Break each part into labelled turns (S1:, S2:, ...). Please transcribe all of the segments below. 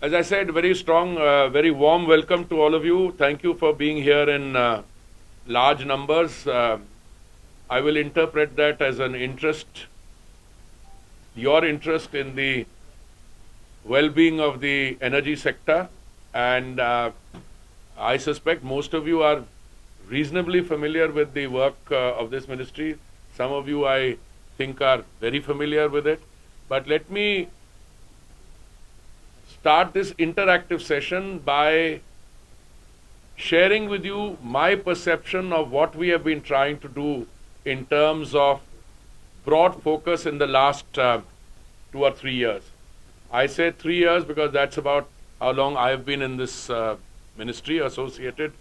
S1: As I said, very strong, very warm welcome to all of you. Thank you for being here in large numbers. I will interpret that as an interest, your interest in the well-being of the energy sector. And I suspect most of you are reasonably familiar with the work of this ministry. Some of you, I think, are very familiar with it. But let me start this interactive session by sharing with you my perception of what we have been trying to do in terms of broad focus in the last 2 or 3 years. I say 3 years because that's about how long I have been in this ministry, associated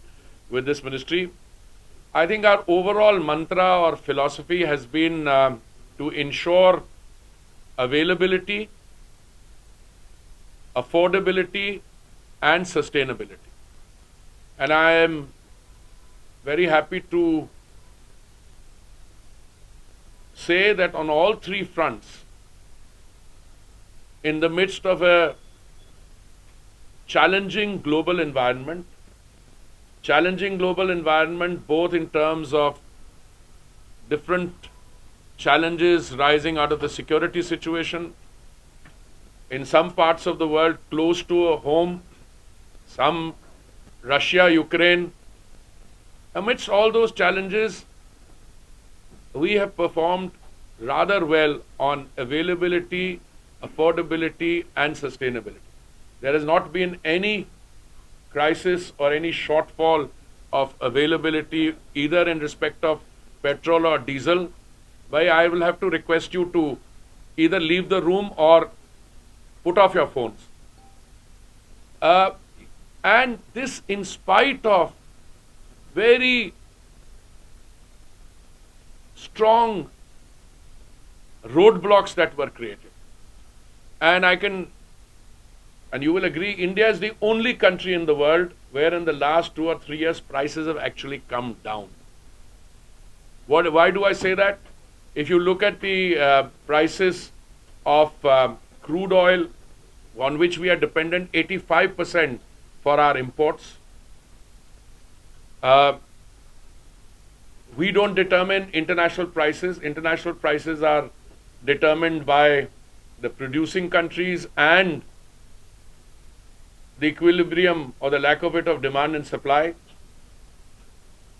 S1: with this ministry. I think our overall mantra or philosophy has been to ensure availability, affordability, and sustainability. And I am very happy to say that on all three fronts, in the midst of a challenging global environment both in terms of different challenges rising out of the security situation, in some parts of the world close to a home, some Russia, Ukraine. Amidst all those challenges, we have performed rather well on availability, affordability, and sustainability. There has not been any crisis or any shortfall of availability either in respect of petrol or diesel. But I will have to request you to either leave the room or put off your phones. And this in spite of very strong roadblocks that were created. And you will agree, India is the only country in the world where in the last 2 or 3 years prices have actually come down. Why do I say that? If you look at the prices of crude oil, on which we are dependent 85% for our imports, we don't determine international prices. International prices are determined by the producing countries and the equilibrium or the lack of it of demand and supply.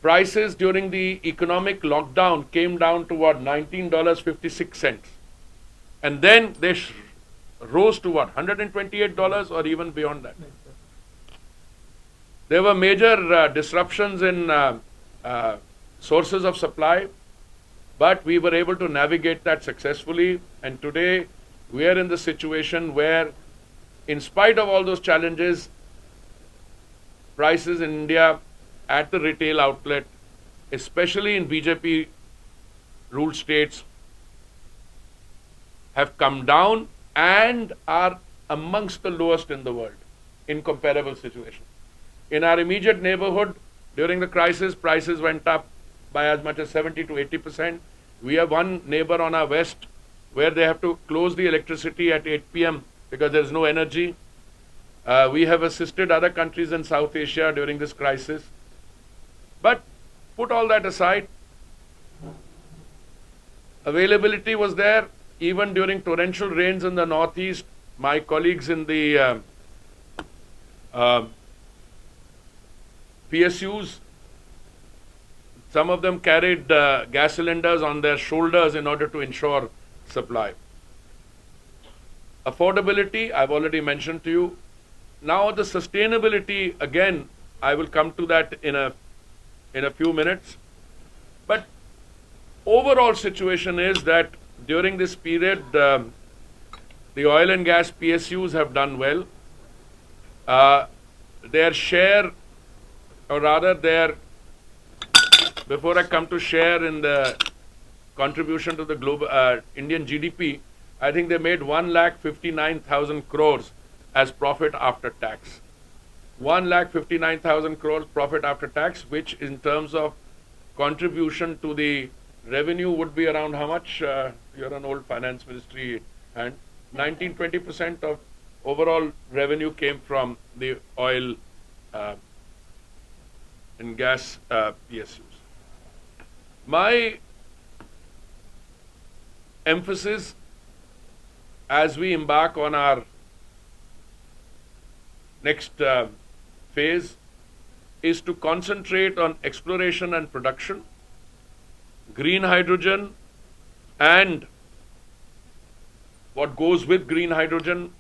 S1: Prices during the economic lockdown came down to what, $19.56. And then they rose to what, $128 or even beyond that. There were major disruptions in sources of supply, but we were able to navigate that successfully. And today we are in the situation where, in spite of all those challenges, prices in India at the retail outlet, especially in BJP ruled states, have come down and are amongst the lowest in the world in comparable situations. In our immediate neighborhood, during the crisis, prices went up by as much as 70 to 80%. We have one neighbor on our west where they have to close the electricity at 8 p.m. because there is no energy. We have assisted other countries in South Asia during this crisis. But put all that aside, availability was there even during torrential rains in the northeast. My colleagues in the PSUs, some of them carried gas cylinders on their shoulders in order to ensure supply. Affordability, I've already mentioned to you. Now the sustainability, again, I will come to that in a few minutes. But overall situation is that during this period, the oil and gas PSUs have done well. Their share, or rather before I come to share in the contribution to the global Indian GDP, I think they made 1,59,000 crores as profit after tax. 1,59,000 crores profit after tax, which in terms of contribution to the revenue would be around how much? You're an old finance ministry, and 19-20% of overall revenue came from the oil uh, and gas PSUs. My emphasis as we embark on our next phase is to concentrate on exploration and production, green hydrogen, and what goes with green hydrogen,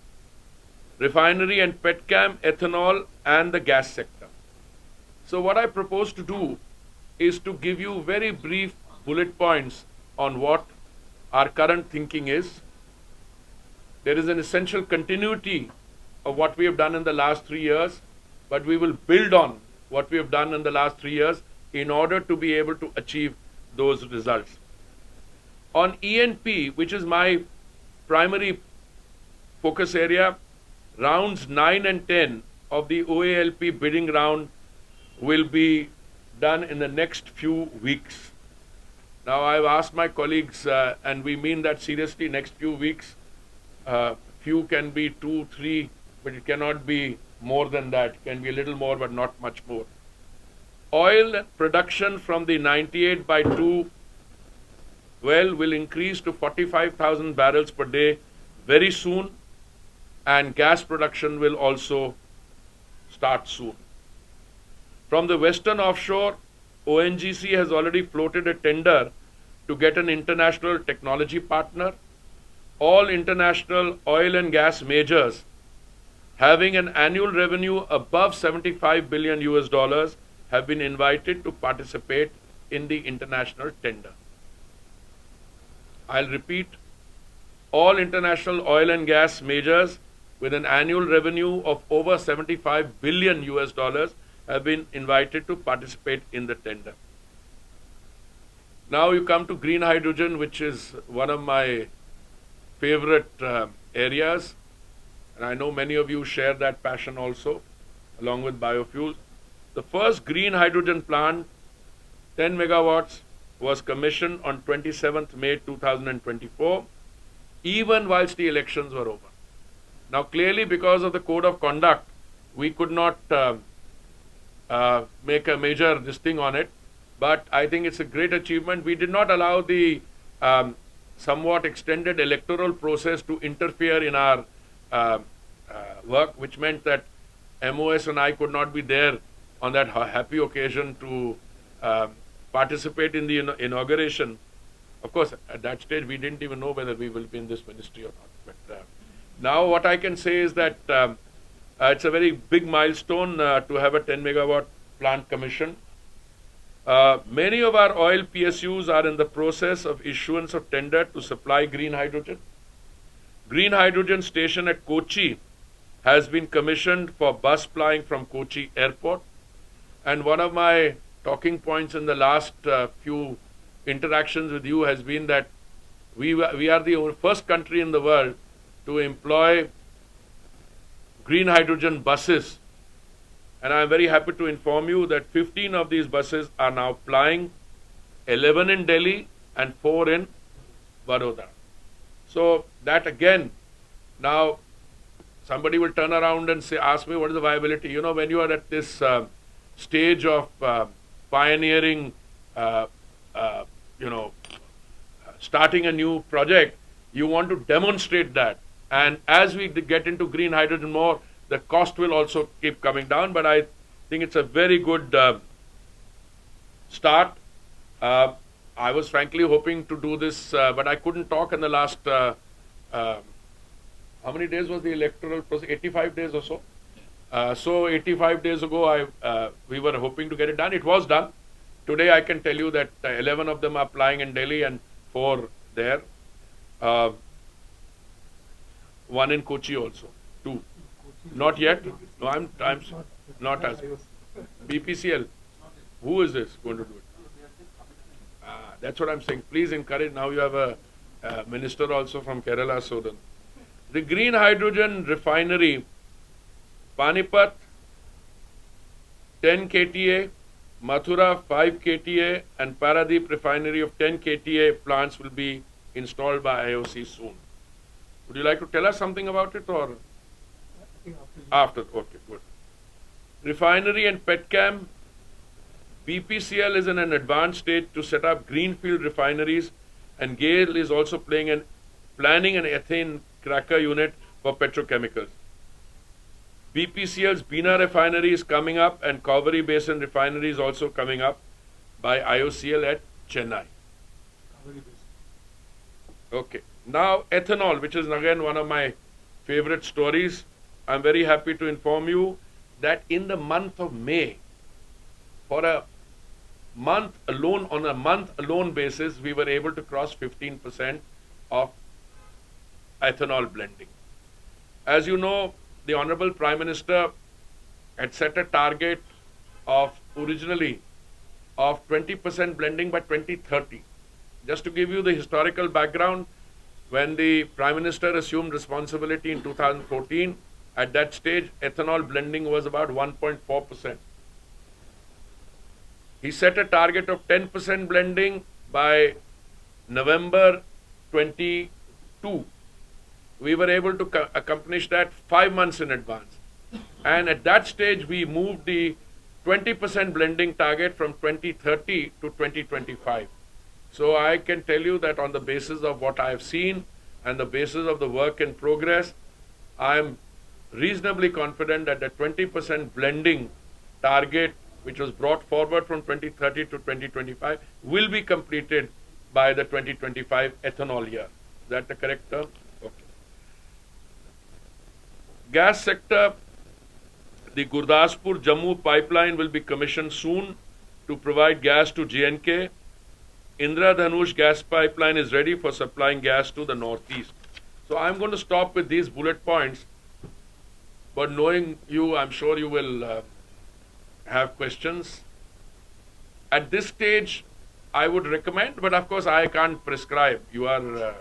S1: refinery and petchem, ethanol, and the gas sector. So what I propose to do is to give you very brief bullet points on what our current thinking is. There is an essential continuity of what we have done in the last 3 years, but we will build on what we have done in the last 3 years in order to be able to achieve those results. On E&P, which is my primary focus area, rounds 9 and 10 of the OALP bidding round will be done in the next few weeks. Now, I've asked my colleagues, and we mean that seriously, next few weeks, few can be 2, 3, but it cannot be more than that. It can be a little more, but not much more. Oil production from the 98 by 2 well will increase to 45,000 barrels per day very soon, and gas production will also start soon. From the western offshore, ONGC has already floated a tender to get an international technology partner. All international oil and gas majors having an annual revenue above 75 billion US dollars have been invited to participate in the international tender. I'll repeat, all international oil and gas majors with an annual revenue of over 75 billion US dollars have been invited to participate in the tender. Now you come to green hydrogen, which is one of my favorite areas, and I know many of you share that passion also, along with biofuels. The first green hydrogen plant, 10 megawatts, was commissioned on 27th May 2024, even whilst the elections were over. Now, clearly, because of the code of conduct, we could not make a major thing on it, but I think it's a great achievement. We did not allow the somewhat extended electoral process to interfere in our work, which meant that MOS and I could not be there on that happy occasion to participate in the inauguration. Of course, at that stage, we didn't even know whether we will be in this ministry or not. But now what I can say is that it's a very big milestone to have a 10 megawatt plant commission. Many of our oil PSUs are in the process of issuance of tender to supply green hydrogen. Green hydrogen station at Kochi has been commissioned for bus plying from Kochi airport. And one of my talking points in the last few interactions with you has been that we are the first country in the world to employ green hydrogen buses. And I am very happy to inform you that 15 of these buses are now plying, 11 in Delhi and 4 in Vadodara. So that again, now somebody will turn around and ask me, what is the viability? You know, when you are at this stage of pioneering, starting a new project, you want to demonstrate that. And as we get into green hydrogen more, the cost will also keep coming down. But I think it's a very good start. I was frankly hoping to do this, but I couldn't talk in the last, how many days was the electoral process? 85 days or so. So 85 days ago, we were hoping to get it done. It was done. Today, I can tell you that 11 of them are flying in Delhi and 4 there. One in Kochi also. 2. Not yet. No, I'm not as BPCL. Who is this going to do it? That's what I'm saying. Please encourage. Now you have a minister also from Kerala, so then. The green hydrogen refinery, Panipat, 10 KTA, Mathura, 5 KTA, and Paradeep refinery of 10 KTA plants will be installed by IOC soon. Would you like to tell us something about it, or? After, okay, good. Refinery and petchem. BPCL is in an advanced stage to set up greenfield refineries, and GAIL is also planning an ethane cracker unit for petrochemicals. BPCL's Bina refinery is coming up, and Cauvery Basin refinery is also coming up by IOCL at Chennai. Okay. Now, ethanol, which is again one of my favorite stories. I'm very happy to inform you that in the month of May, for a month alone, on a month alone basis, we were able to cross 15% of ethanol blending. As you know, the Honorable Prime Minister had set a target of originally of 20% blending by 2030. Just to give you the historical background, when the Prime Minister assumed responsibility in 2014, at that stage, ethanol blending was about 1.4%. He set a target of 10% blending by November 22. We were able to accomplish that 5 months in advance. And at that stage, we moved the 20% blending target from 2030 to 2025. So I can tell you that on the basis of what I have seen and the basis of the work in progress, I am reasonably confident that the 20% blending target, which was brought forward from 2030 to 2025, will be completed by the 2025 ethanol year. Is that the correct term? Okay. Gas sector, the Gurdaspur-Jammu pipeline will be commissioned soon to provide gas to J&K. Indradhanush gas pipeline is ready for supplying gas to the northeast. So I'm going to stop with these bullet points, but knowing you, I'm sure you will have questions. At this stage, I would recommend, but of course I can't prescribe. You are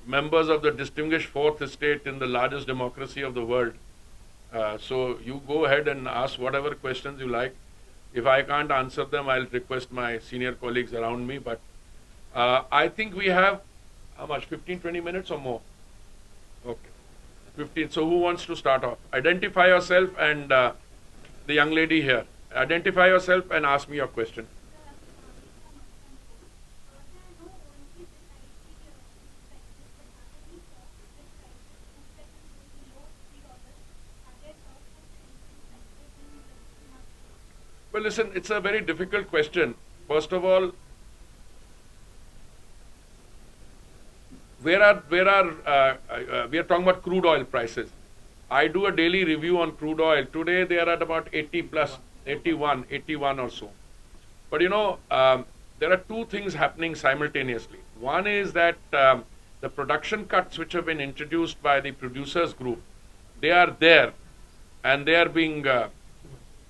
S1: members of the distinguished fourth estate in the largest democracy of the world. So you go ahead and ask whatever questions you like. If I can't answer them, I'll request my senior colleagues around me. But I think we have, how much, 15, 20 minutes or more? Okay, 15. So who wants to start off? Identify yourself and the young lady here. Identify yourself and ask me your question. Well, listen, it's a very difficult question. First of all, we are talking about crude oil prices. I do a daily review on crude oil. Today they are at about 80 plus, 81 or so. But you know, there are two things happening simultaneously. One is that the production cuts which have been introduced by the producers group, they are there and they are being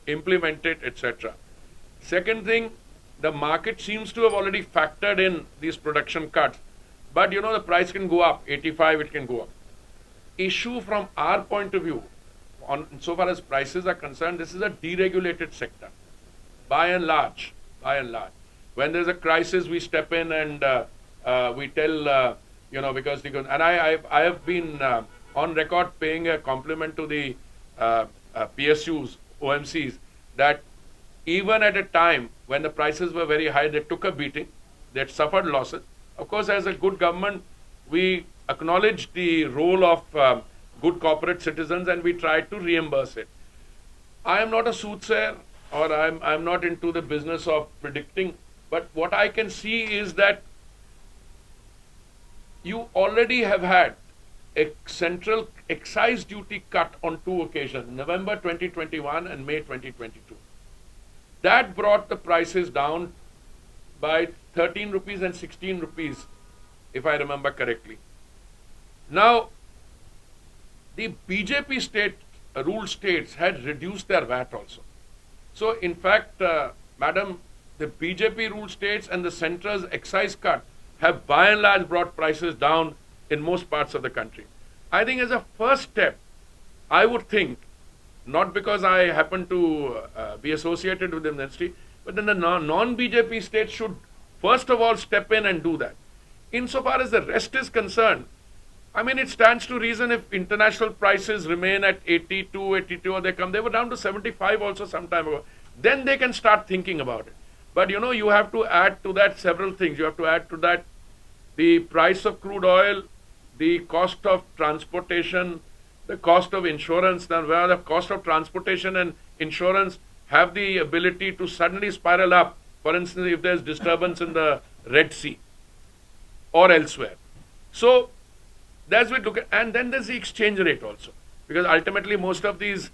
S1: implemented, etc. Second thing, the market seems to have already factored in these production cuts. But you know, the price can go up, 85, it can go up. Issue from our point of view, on so far as prices are concerned, this is a deregulated sector. By and large. When there's a crisis, we step in and we tell, you know, because and I have been on record paying a compliment to the PSUs, OMCs, that even at a time when the prices were very high, they took a beating, they had suffered losses. Of course, as a good government, we acknowledge the role of good corporate citizens and we try to reimburse it. I am not a soothsayer or I'm not into the business of predicting, but what I can see is that you already have had a central excise duty cut on two occasions, November 2021 and May 2022. That brought the prices down by 13 rupees and 16 rupees, if I remember correctly. Now, the BJP ruled states had reduced their VAT also. So, in fact, madam, the BJP ruled states and the centre's excise cut have by and large brought prices down in most parts of the country. I think as a first step, I would think, not because I happen to be associated with the industry, but then the non-BJP states should first of all step in and do that. Insofar as the rest is concerned, I mean, it stands to reason if international prices remain at 82, or they were down to 75 also some time ago, then they can start thinking about it. But you know, you have to add to that several things. You have to add to that the price of crude oil, the cost of transportation, the cost of insurance. Now, where the cost of transportation and insurance have the ability to suddenly spiral up, for instance, if there's disturbance in the Red Sea or elsewhere. So, that's what look at, and then there's the exchange rate also, because ultimately most of these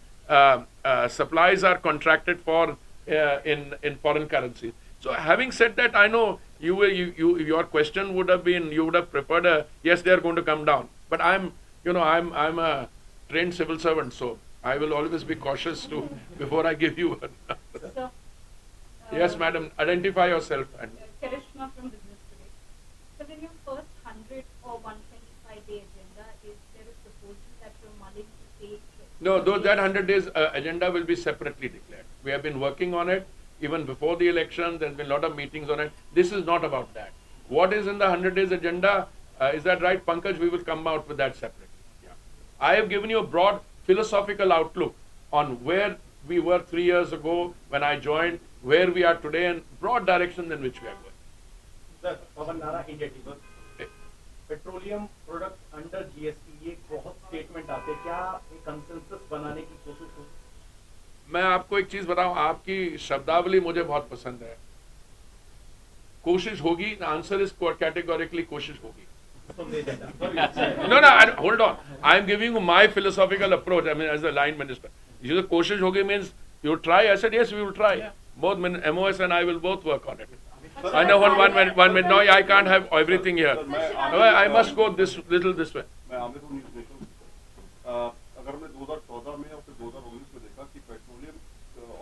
S1: supplies are contracted for in foreign currencies. So having said that, I know your question would have been, you would have preferred yes, they are going to come down, but I'm a trained civil servant, so I will always be cautious before I give you.
S2: So,
S1: Yes, madam, identify yourself. And
S2: Karishma from Business Today. So in your first 100 or 125-day agenda, is there a proposal that you're mulling to take?
S1: no, that 100 days agenda will be separately declared. We have been working on it even before the election. There's been a lot of meetings on it. This is not about that. What is in the 100 days agenda? Is that right, Pankaj? We will come out with that separately. Yeah. I have given you a broad philosophical outlook on where we were 3 years ago when I joined, where we are today, and broad direction in which we are going.
S3: Sir Pawan Nara India TV petroleum product under GST ये बहुत statement आते हैं, क्या एक consensus बनाने की कोशिश हो?
S1: मैं आपको एक चीज बताऊं, आपकी शब्दावली मुझे बहुत पसंद है. कोशिश होगी, आंसर इज कैटेगोरिकली कोशिश होगी. No, hold on. I am giving you my philosophical approach. I mean, as the line minister, you say कोशिश होगी means you try. I said yes, we will try. Yeah. Both MOS and I will both work on it. I know one minute. No, I can't have everything here. I must go this way.
S4: अगर हमने 2014 में और फिर 2019 में देखा कि petroleum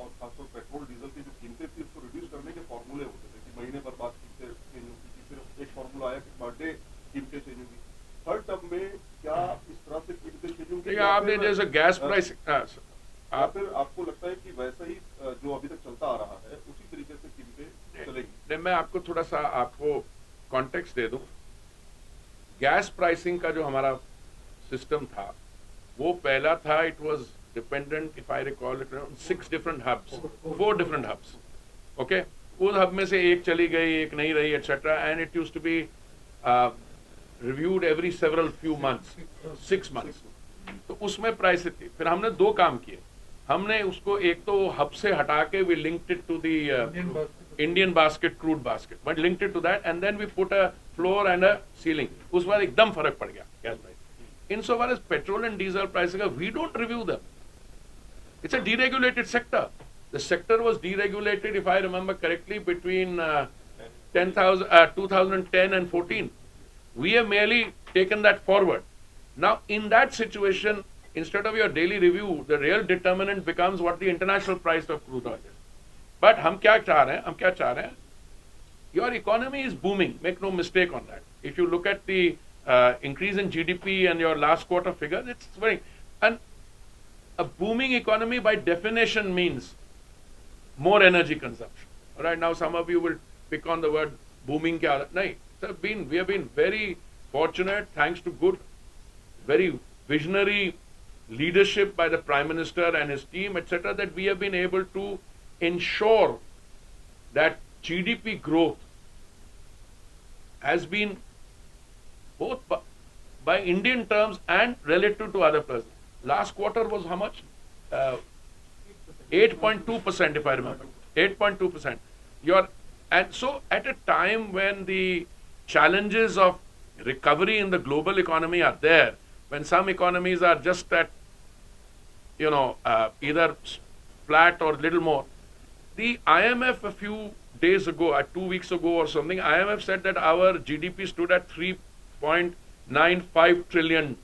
S4: और खासतौर पेट्रोल डीजल की जो कीमतें थी उसको रिड्यूस करने के फॉर्मूले होते थे कि महीने पर बाद कीमतें चेंज होती थी, फिर एक फॉर्मूला आया कि पर डे कीमतें चेंज होगी. थर्ड टर्म में क्या इस तरह से कीमतें चेंज होंगी?
S1: आपने जैसे गैस प्राइस
S4: फिर आपको लगता है कि वैसा ही जो अभी तक चलता आ रहा है उसी तरीके से कीमतें चलेगी?
S1: मैं आपको थोड़ा सा आपको कॉन्टेक्स्ट दे दूं. गैस प्राइसिंग का जो हमारा सिस्टम था वो पहला था, it was dependent, if I recall it, 4 different hubs. Okay, उस हब में से एक चली गई, एक नहीं रही, etcetera, and it used to be reviewed every several few months, 6 months. तो उसमें प्राइस थी. फिर हमने 2 काम किए. हमने उसको एक तो हब से हटा के we linked it to the Indian basket, crude basket, but linked it to that, and then we put a floor and a ceiling. उस बार एकदम फर्क पड़ गया gas price. Insofar as petrol and diesel prices, we don't review them. It's a deregulated sector. The sector was deregulated, if I remember correctly, between 2010 and 14. We have merely taken that forward. Now, in that situation, instead of your daily review, the real determinant becomes what the international price of crude oil is. But हम क्या चाह रहे हैं? Your economy is booming. Make no mistake on that. If you look at the increase in GDP and your last quarter figures, it's very, and a booming economy by definition means more energy consumption. All right, now some of you will pick on the word booming. We have been very fortunate, thanks to good, very visionary leadership by the Prime Minister and his team, etc., that we have been able to ensure that GDP growth has been both by Indian terms and relative to other places. Last quarter was how much? 8.2%, if I remember. 8.2%. And so at a time when the challenges of recovery in the global economy are there, when some economies are just at, either flat or little more, the IMF a few days ago, 2 weeks ago or something, IMF said that our GDP stood at $3.95 trillion.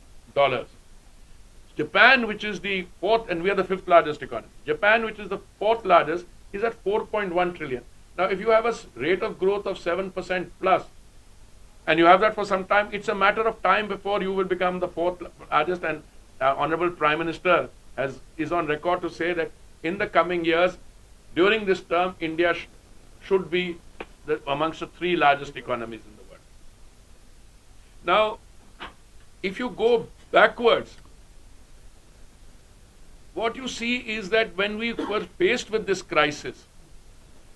S1: Japan, which is the 4th, and we are the 5th largest economy. Japan, which is the 4th largest, is at 4.1 trillion. Now, if you have a rate of growth of 7% plus, and you have that for some time, it's a matter of time before you will become the 4th largest. And Honorable Prime Minister is on record to say that in the coming years, during this term, India should be amongst the 3 largest economies in the world. Now, if you go backwards, what you see is that when we were faced with this crisis,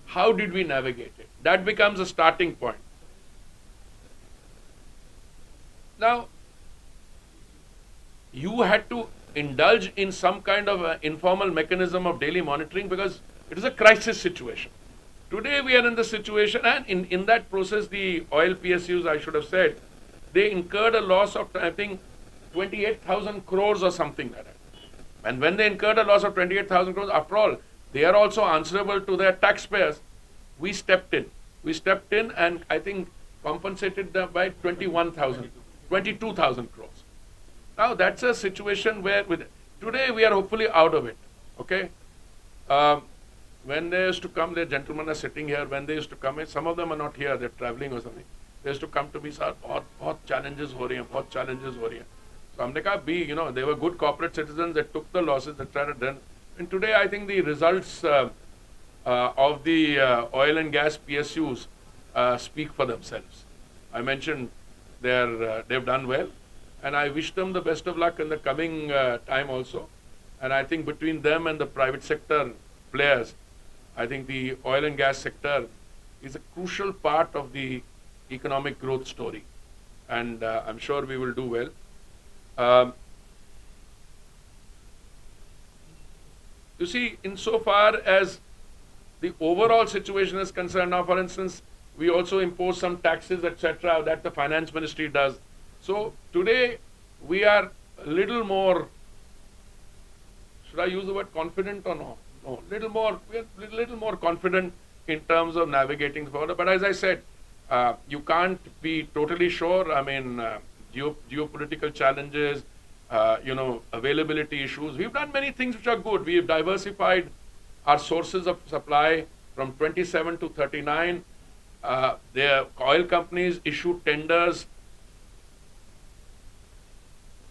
S1: how did we navigate it? That becomes a starting point. Now, you had to indulge in some kind of informal mechanism of daily monitoring because it is a crisis situation. Today we are in the situation, and in that process, the oil PSUs, I should have said, they incurred a loss of, I think, 28,000 crores or something like that. And when they incurred a loss of 28,000 crores, after all, they are also answerable to their taxpayers. We stepped in. We stepped in and I think compensated them by 22,000 crores. Now that's a situation where today we are hopefully out of it. Okay? When they used to come, the gentlemen are sitting here, when they used to come in, some of them are not here, they're traveling or something. They used to come to me, sir, बहुत challenges हो रही हैं, बहुत challenges हो रही हैं. So हमने कहा, they were good corporate citizens that took the losses, that tried to done. And today I think the results of the oil and gas PSUs speak for themselves. I mentioned they've done well, and I wish them the best of luck in the coming time also. And I think between them and the private sector players, I think the oil and gas sector is a crucial part of the economic growth story. And I'm sure we will do well. You see, insofar as the overall situation is concerned, now for instance, we also impose some taxes, etc., that the finance ministry does. So today we are a little more, should I use the word confident or no? No, we are a little more confident in terms of navigating forward. But as I said, you can't be totally sure. I mean, geopolitical challenges, availability issues. We've done many things which are good. We've diversified our sources of supply from 27 to 39. The oil companies issue tenders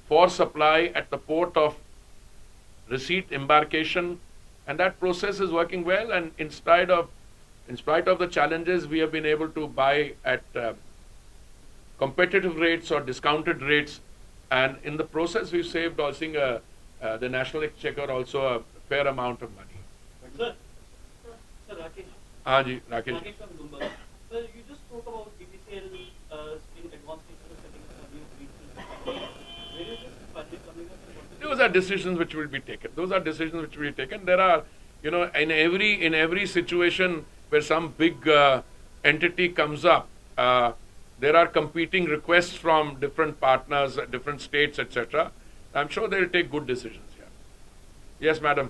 S1: for supply at the port of receipt embarkation, and that process is working well. And in spite of the challenges, we have been able to buy at competitive rates or discounted rates, and in the process we've saved also the national exchequer also a fair amount of money.
S5: Sir, Rakesh.
S1: हाँ जी, Rakesh.
S5: Rakesh from Bloomberg. Sir, you just spoke about BPCL in advance nature of setting up a new greenfield. Where is this budget coming up?
S1: Those are decisions which will be taken. There are, in every situation where some big entity comes up, there are competing requests from different partners, different states, etc. I'm sure they'll take good decisions here. Yes, madam.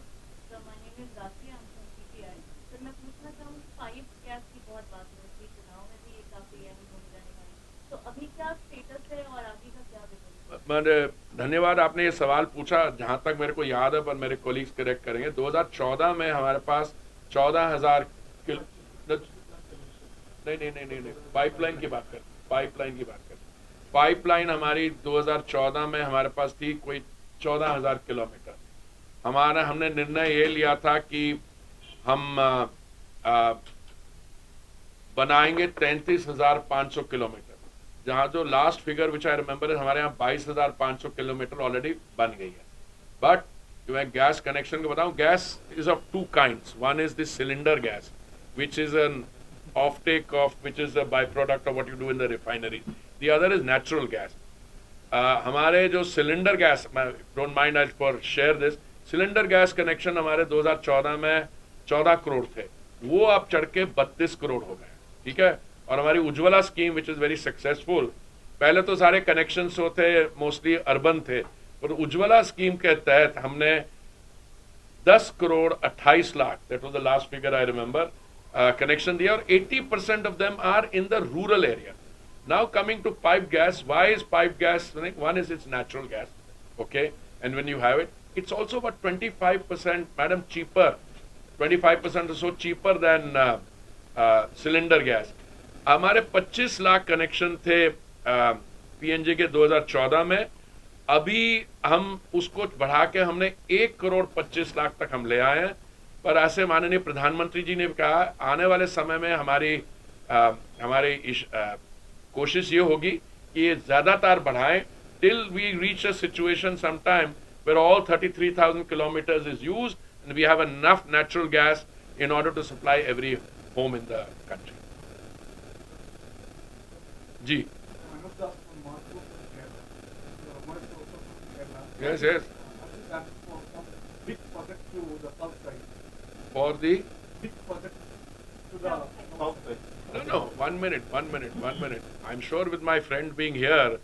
S2: So my name is Rasi, I'm from CPI. Sir मैं पूछना चाहूँगी pipe gas की बहुत बात हो रही थी, चुनाव में भी ये काफी अहम भूमिका निभाई. तो अभी क्या स्टेटस है और आगे का क्या विजन?
S1: धन्यवाद, आपने ये सवाल पूछा. जहाँ तक मेरे को याद है, पर मेरे कोलीग्स करेक्ट करेंगे, 2014 में हमारे पास 14,000 किलो नहीं पाइपलाइन की बात कर. पाइपलाइन हमारी 2014 में हमारे पास थी कोई 14,000 किलोमीटर. हमने निर्णय ये लिया था कि हम बनाएंगे 33,500 किलोमीटर, जहां जो last figure which I remember है, हमारे यहाँ 22,500 किलोमीटर ऑलरेडी बन गई है. बट मैं गैस कनेक्शन को बताऊं, gas is of two kinds. One is this cylinder gas which is an offtake of, which is a byproduct of what you do in the refinery. The other is natural gas. हमारे जो cylinder gas, मैं don't mind I for share this, cylinder gas connection हमारे 2014 में 14 करोड़ थे, वो अब चढ़ के 32 करोड़ हो गए. ठीक है. और हमारी Ujjwala scheme which is very successful, पहले तो सारे कनेक्शन होते मोस्टली अर्बन थे, और उज्ज्वला स्कीम के तहत हमने 10 crore 28 lakh, that was the last figure I remember, connection there. 80% of them are in the rural area. Now coming to pipe gas, why is pipe gas? One is it's natural gas, okay, and when you have it, it's also about 25%, madam, cheaper, 25% or so cheaper than cylinder gas. हमारे 25 lakh connection थे PNG के 2014 में. अभी हम उसको बढ़ा के हमने 1 करोड़ 25 लाख तक हम ले आए हैं. पर ऐसे माननीय प्रधानमंत्री जी ने कहा, आने वाले समय में हमारी कोशिश ये होगी कि ये ज्यादातर बढ़ाएं till we reach a situation sometime where all 33,000 kilometers is used and we have enough natural gas in order to supply every home in the country. Ji. Yes, yes.
S3: Big project to the south side.
S1: For the
S3: Big project to the south side.
S1: no, 1 minute. I'm sure with my friend being here,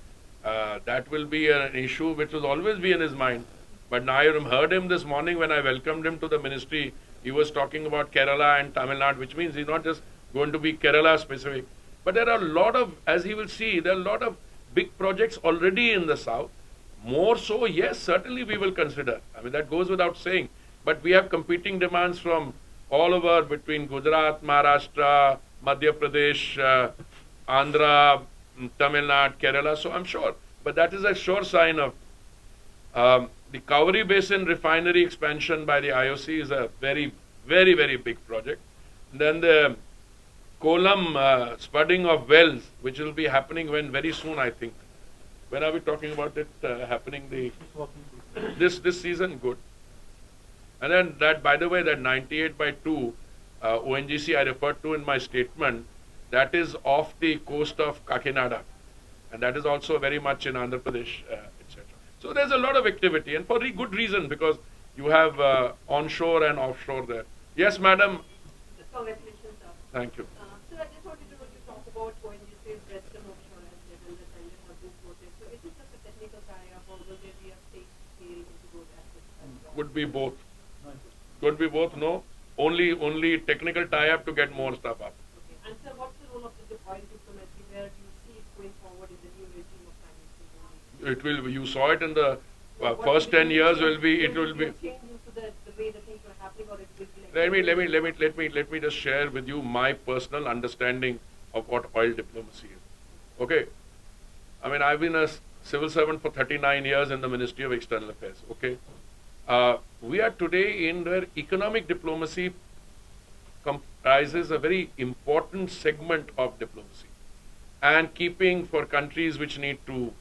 S1: that will be an issue which will always be in his mind. But now I heard him this morning when I welcomed him to the ministry. He was talking about Kerala and Tamil Nadu, which means he's not just going to be Kerala specific. But there are a lot of, as he will see, there are a lot of big projects already in the south. More so, yes, certainly we will consider. I mean, that goes without saying. But we have competing demands from all over between Gujarat, Maharashtra, Madhya Pradesh, Andhra, Tamil Nadu, Kerala. So I'm sure. But that is a sure sign of the Cowrie Basin refinery expansion by the IOC is a very, very, very big project. Then the Kolam spudding of wells, which will be happening when very soon, I think. When are we talking about it happening? This season, good. And then that, by the way, that 98/2 ONGC I referred to in my statement, that is off the coast of Kakinada, and that is also very much in Andhra Pradesh, etc. So there's a lot of activity, and for good reason, because you have onshore and offshore there. Yes, madam.
S6: Congratulations, sir.
S1: Thank you.
S6: So I just wanted to talk about ONGC's Western Offshore as well as the Silent Hardeep project. So is it just a technical tie-up or will there be a stake sale into those assets as well?
S1: Could be both. Could be both. No, only technical tie-up to get more stuff up.
S6: Okay. And sir, what's the role of the oil diplomacy? Where do you see it going forward in the new regime of Prime Minister Modi?
S1: It will. You saw it in the first 10 years. Will be. It will be.
S6: Change into the way the things are happening, or it will be like.
S1: Let me just share with you my personal understanding of what oil diplomacy is. Okay, I mean I've been a civil servant for 39 years in the Ministry of External Affairs. Okay, we are today in where economic diplomacy comprises a very important segment of diplomacy, and keeping for countries which need to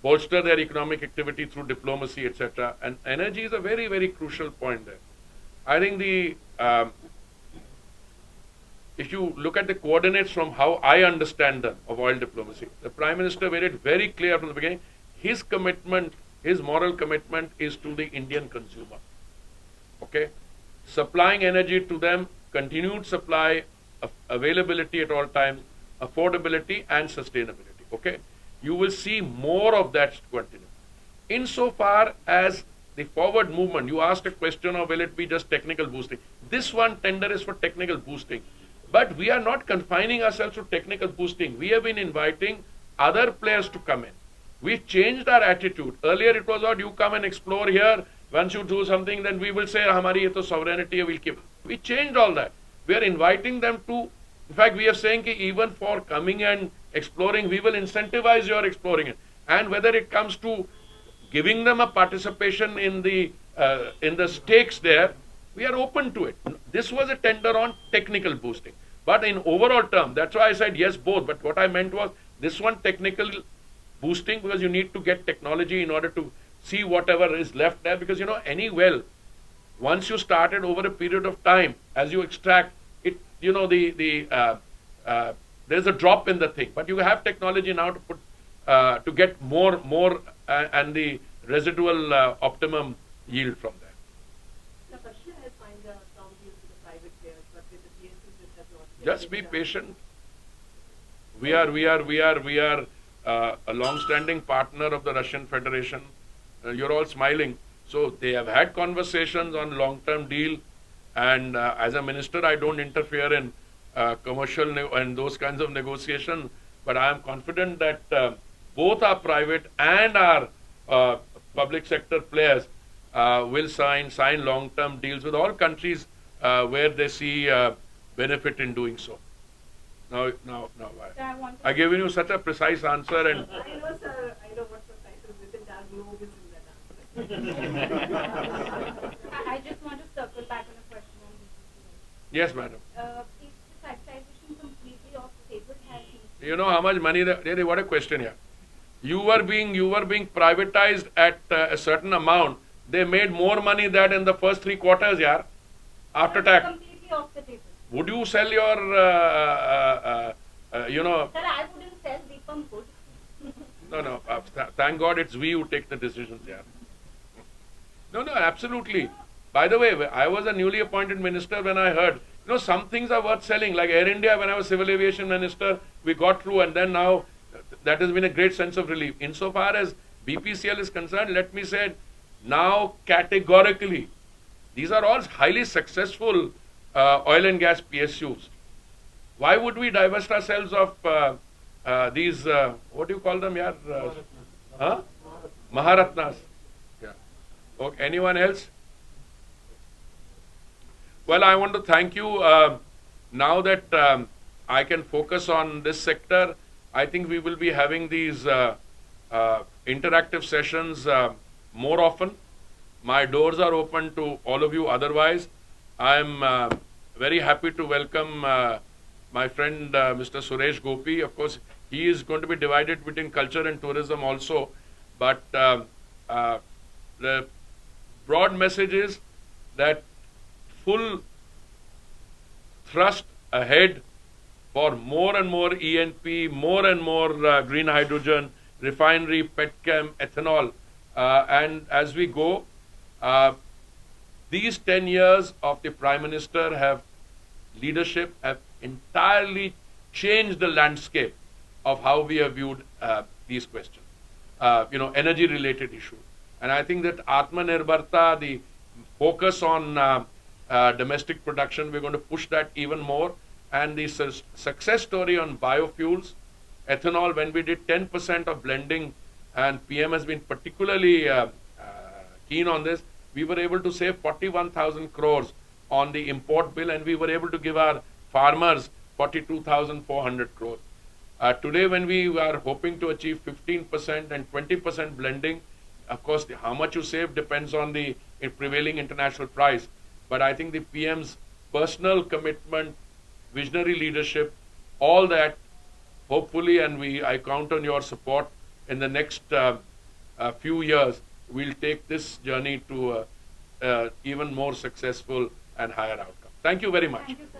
S1: bolster their economic activity through diplomacy, etc. And energy is a very, very crucial point there. I think if you look at the coordinates from how I understand them of oil diplomacy, the Prime Minister made it very clear from the beginning, his commitment, his moral commitment is to the Indian consumer. Okay? Supplying energy to them, continued supply, availability at all times, affordability and sustainability. Okay? You will see more of that continue. Insofar as the forward movement, you asked a question of will it be just technical boosting. This one tender is for technical boosting. But we are not confining ourselves to technical boosting. We have been inviting other players to come in. We've changed our attitude. Earlier it was, you come and explore here. Once you do something, then we will say, Hamari ye to sovereignty, we'll keep. We changed all that. We are inviting them to, in fact, we are saying that even for coming and exploring, we will incentivize your exploring it. And whether it comes to giving them a participation in the stakes there, we are open to it. This was a tender on technical boosting. But in overall term, that's why I said yes, both. But what I meant was this one technical boosting, because you need to get technology in order to see whatever is left there. Because, any well, once you start it over a period of time, as you extract it, there's a drop in the thing. But you have technology now to put to get more and the residual optimum yield from that.
S6: Now, Russia has signed some deals with the private players, but with the PSUs it has not.
S1: Just be patient. We are a long-standing partner of the Russian Federation. You're all smiling. So they have had conversations on long-term deal, and as a minister, I don't interfere in commercial and those kinds of negotiations. But I am confident that both our private and our public sector players will sign long-term deals with all countries where they see benefit in doing so. Now, I gave you such a precise answer, and
S6: I know, sir. I know what precise is within that globe is in that answer.
S2: I just want to circle back on a question on this.
S1: yes, madam.
S2: Is the privatization completely off the table?
S1: You know how much money? Really, what a question here. You were being privatized at a certain amount. They made more money than in the first 3 quarters, yeah, after tax.
S2: Completely off the table.
S1: Would you sell your,
S2: Sir, I wouldn't sell. Deepam would.
S1: no. Thank God it's we who take the decisions, yeah. No, absolutely. By the way, I was a newly appointed minister when I heard, some things are worth selling. Like Air India, when I was civil aviation minister, we got through, and then now that has been a great sense of relief. Insofar as BPCL is concerned, let me say now categorically, these are all highly successful oil and gas PSUs. Why would we divest ourselves of these, what do you call them, yaar? Maharatnas. Yeah. Okay, anyone else? Well, I want to thank you. Now that I can focus on this sector, I think we will be having these interactive sessions more often. My doors are open to all of you otherwise. I am very happy to welcome my friend Mr. Suresh Gopi. Of course, he is going to be divided between culture and tourism also. But the broad message is that full thrust ahead for more and more E&P, more and more green hydrogen, refinery, petchem, ethanol. And as we go, these 10 years of the Prime Minister leadership have entirely changed the landscape of how we have viewed these questions, energy related issues. And I think that Atmanirbharta, the focus on domestic production, we're going to push that even more. And the success story on biofuels, ethanol, when we did 10% of blending, and PM has been particularly keen on this, we were able to save 41,000 crores on the import bill, and we were able to give our farmers 42,400 crores. Today, when we are hoping to achieve 15% and 20% blending, of course, how much you save depends on the prevailing international price. But I think the PM's personal commitment, visionary leadership, all that, hopefully, and I count on your support in the next few years, we'll take this journey to even more successful and higher outcome. Thank you very much.
S2: Thank you, sir.